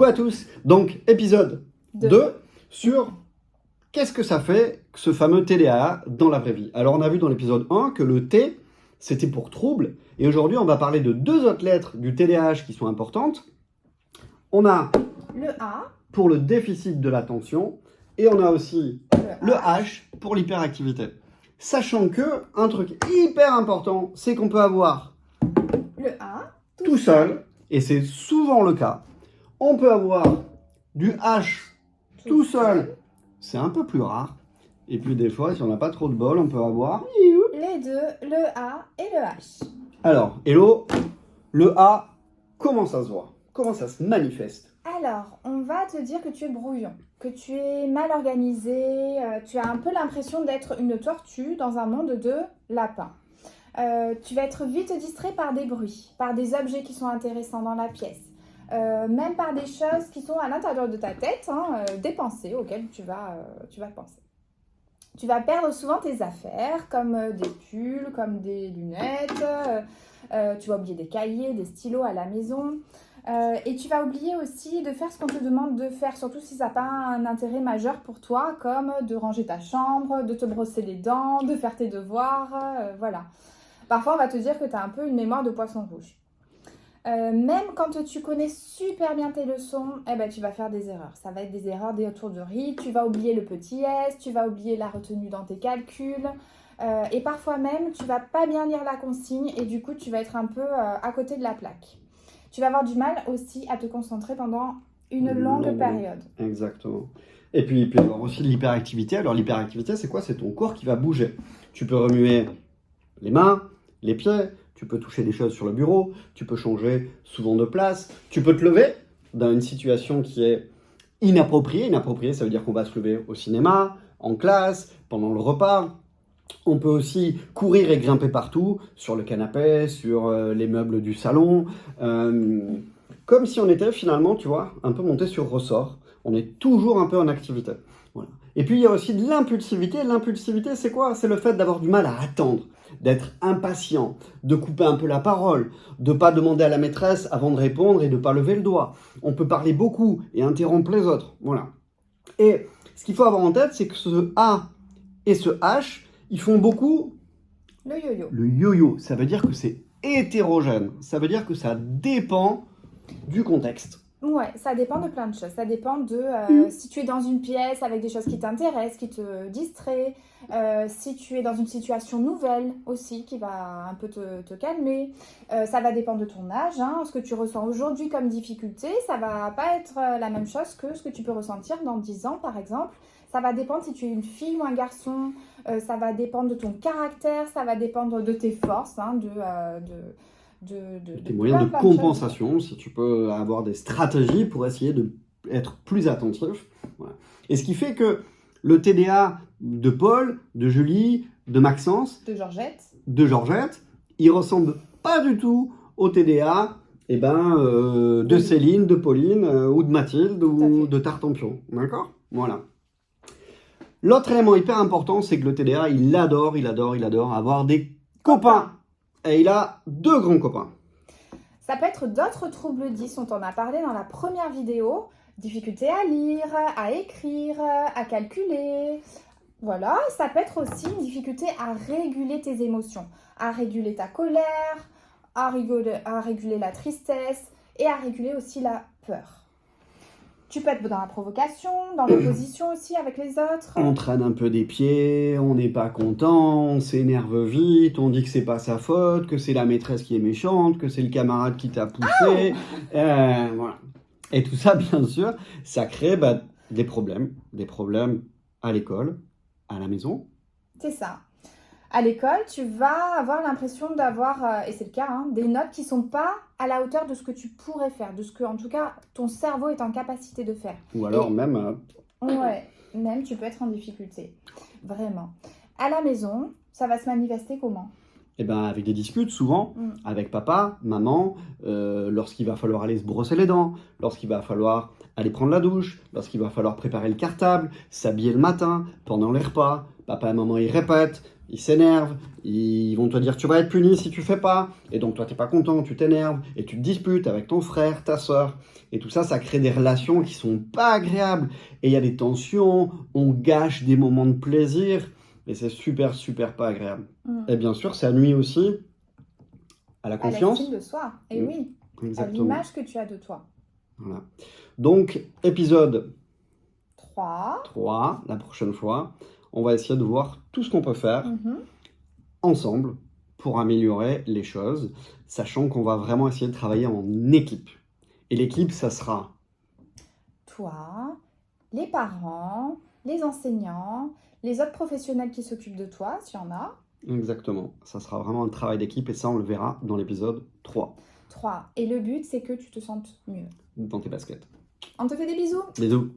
Coucou à tous. Donc, épisode 2 sur qu'est-ce que ça fait, ce fameux TDAH dans la vraie vie. Alors, on a vu dans l'épisode 1 que le T, c'était pour trouble. Et aujourd'hui, on va parler de deux autres lettres du TDAH qui sont importantes. On a le A pour le déficit de l'attention et on a aussi le H pour l'hyperactivité. Sachant que un truc hyper important, c'est qu'on peut avoir le A tout seul, et c'est souvent le cas. On peut avoir du H tout seul, c'est un peu plus rare. Et puis des fois, si on n'a pas trop de bol, on peut avoir les deux, le A et le H. Alors, hello, le A, comment ça se voit? Comment ça se manifeste? Alors, on va te dire que tu es brouillon, que tu es mal organisé, tu as un peu l'impression d'être une tortue dans un monde de lapins. Tu vas être vite distrait par des bruits, par des objets qui sont intéressants dans la pièce, même par des choses qui sont à l'intérieur de ta tête, des pensées auxquelles tu vas penser. Tu vas perdre souvent tes affaires, comme des pulls, comme des lunettes, tu vas oublier des cahiers, des stylos à la maison. Et tu vas oublier aussi de faire ce qu'on te demande de faire, surtout si ça n'a pas un intérêt majeur pour toi, comme de ranger ta chambre, de te brosser les dents, de faire tes devoirs, voilà. Parfois, on va te dire que tu as un peu une mémoire de poisson rouge. Même quand tu connais super bien tes leçons, tu vas faire des erreurs. Ça va être des erreurs des étourderies, tu vas oublier le petit S, tu vas oublier la retenue dans tes calculs. Et parfois même, tu vas pas bien lire la consigne et du coup, tu vas être un peu à côté de la plaque. Tu vas avoir du mal aussi à te concentrer pendant une longue période. Exactement. Et puis il peut y avoir aussi de l'hyperactivité. Alors l'hyperactivité, c'est quoi? C'est ton corps qui va bouger. Tu peux remuer les mains, les pieds, tu peux toucher des choses sur le bureau, tu peux changer souvent de place, tu peux te lever dans une situation qui est inappropriée. Inappropriée, ça veut dire qu'on va se lever au cinéma, en classe, pendant le repas. On peut aussi courir et grimper partout, sur le canapé, sur les meubles du salon, comme si on était finalement, tu vois, un peu monté sur ressort. On est toujours un peu en activité. Voilà. Et puis il y a aussi de l'impulsivité. L'impulsivité, c'est quoi? C'est le fait d'avoir du mal à attendre, d'être impatient, de couper un peu la parole, de ne pas demander à la maîtresse avant de répondre et de ne pas lever le doigt. On peut parler beaucoup et interrompre les autres. Voilà. Et ce qu'il faut avoir en tête, c'est que ce A et ce H, ils font beaucoup le yo-yo. Le yo-yo, ça veut dire que c'est hétérogène. Ça veut dire que ça dépend du contexte. Ouais, ça dépend de plein de choses. Ça dépend de si tu es dans une pièce avec des choses qui t'intéressent, qui te distraient, si tu es dans une situation nouvelle aussi qui va un peu te calmer. Ça va dépendre de ton âge. Ce que tu ressens aujourd'hui comme difficulté, ça va pas être la même chose que ce que tu peux ressentir dans 10 ans par exemple. Ça va dépendre si tu es une fille ou un garçon, ça va dépendre de ton caractère, ça va dépendre de tes forces, des moyens de compensation, si tu peux avoir des stratégies pour essayer d'être plus attentif. Voilà. Et ce qui fait que le TDA de Paul, de Julie, de Maxence, de Georgette, il ressemble pas du tout au TDA de Céline, de Pauline, ou de Mathilde, ou de Tartampion. D'accord? Voilà. L'autre élément hyper important, c'est que le TDA, il adore avoir des copains. Et il a 2 grands copains. Ça peut être d'autres troubles 10, on t'en a parlé dans la première vidéo. Difficulté à lire, à écrire, à calculer. Voilà, ça peut être aussi une difficulté à réguler tes émotions, à réguler ta colère, à réguler la tristesse et à réguler aussi la peur. Tu peux être dans la provocation, dans l'opposition aussi avec les autres. On traîne un peu des pieds, on n'est pas content, on s'énerve vite, on dit que c'est pas sa faute, que c'est la maîtresse qui est méchante, que c'est le camarade qui t'a poussé. Voilà. Et tout ça, bien sûr, ça crée des problèmes à l'école, à la maison. C'est ça. À l'école, tu vas avoir l'impression d'avoir, et c'est le cas, des notes qui ne sont pas à la hauteur de ce que tu pourrais faire, de ce que, en tout cas, ton cerveau est en capacité de faire. Ou alors même... Ouais, même tu peux être en difficulté. Vraiment. À la maison, ça va se manifester comment? Avec des disputes, souvent, avec papa, maman, lorsqu'il va falloir aller se brosser les dents, lorsqu'il va falloir aller prendre la douche, lorsqu'il va falloir préparer le cartable, s'habiller le matin, pendant les repas. Papa et maman, ils répètent, ils s'énervent, ils vont te dire tu vas être puni si tu fais pas, et donc toi t'es pas content, tu t'énerves, et tu te disputes avec ton frère, ta soeur, et tout ça, ça crée des relations qui sont pas agréables, et il y a des tensions, on gâche des moments de plaisir, et c'est super, super pas agréable. Et bien sûr, ça nuit aussi à la À confiance. l'estime de soi, et oui, à Exactement. l'image que tu as de toi. Voilà. Donc, épisode 3. 3, la prochaine fois, on va essayer de voir tout ce qu'on peut faire Mhm. ensemble pour améliorer les choses, sachant qu'on va vraiment essayer de travailler en équipe. Et l'équipe, ça sera Toi, les parents, les enseignants, les autres professionnels qui s'occupent de toi, s'il y en a. exactement, ça sera vraiment un travail d'équipe et ça, on le verra dans l'épisode 3, 3. Et le but, c'est que tu te sentes mieux. dans tes baskets. On te fait des bisous. Bisous.